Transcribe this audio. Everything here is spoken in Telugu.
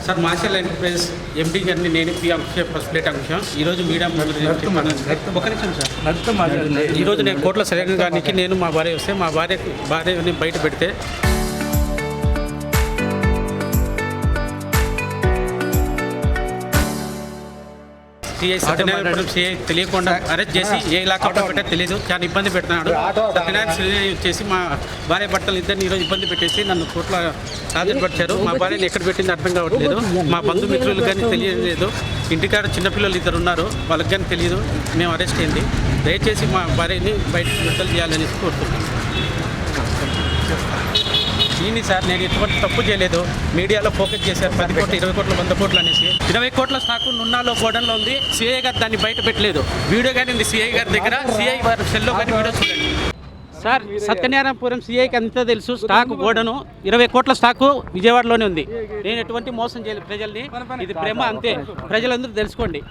సార్ మార్షల్ ఎంటర్ప్రైజ్ ఎండి గారిని నేను పి అంకుష ఫస్ట్ ప్లేట్ అంకుషం ఈరోజు మీడియా ఒక నిమిషం సార్. ఈరోజు నేను కోట్ల సరైన గారికి నేను మా భార్య వస్తే మా భార్యని బయట పెడితే సిఐ సత్యనారాయణ సిఐ తెలియకుండా అరెస్ట్ చేసి ఏ ఇలాకాలో పెట్టే తెలియదు, చాలా ఇబ్బంది పెడుతున్నాడు. సత్యనారాయణ సిఐ వచ్చేసి మా భార్య భర్తలు ఇద్దరిని ఈరోజు ఇబ్బంది పెట్టేసి నన్ను కోట్ల హాజరుపరిచారు. మా భార్యని ఎక్కడ పెట్టింది అర్థం కావట్లేదు. మా బంధుమిత్రులు కానీ తెలియలేదు. ఇంటికాడ చిన్నపిల్లలు ఇద్దరు ఉన్నారు, వాళ్ళకి కానీ తెలియదు. మేము అరెస్ట్ అయింది. దయచేసి మా భార్యని బయటకు విడుదల చేయాలని కోరుతున్నాను. దీన్ని సార్ నేను ఎటువంటి తప్పు చేయలేదు. మీడియాలో ఫోకస్ చేశారు 10 కోట్లు 20 కోట్లు 100 కోట్లు అనేసి. 20 కోట్ల స్టాకు నున్నాలో గోడన్లో ఉంది. సిఐ గారు దాన్ని బయట పెట్టలేదు. వీడియో కానీ ఉంది సిఐ గారి దగ్గర. సిఐ గారి సెల్లో కానీ వీడియో చూడండి సార్. సత్యనారాయణపురం సిఐకి అంతా తెలుసు. స్టాకు గోడను 20 కోట్ల స్టాకు విజయవాడలోనే ఉంది. నేను ఎటువంటి మోసం చేయలేదు ప్రజల్ని. ఇది ప్రేమ అంతే. ప్రజలందరూ తెలుసుకోండి.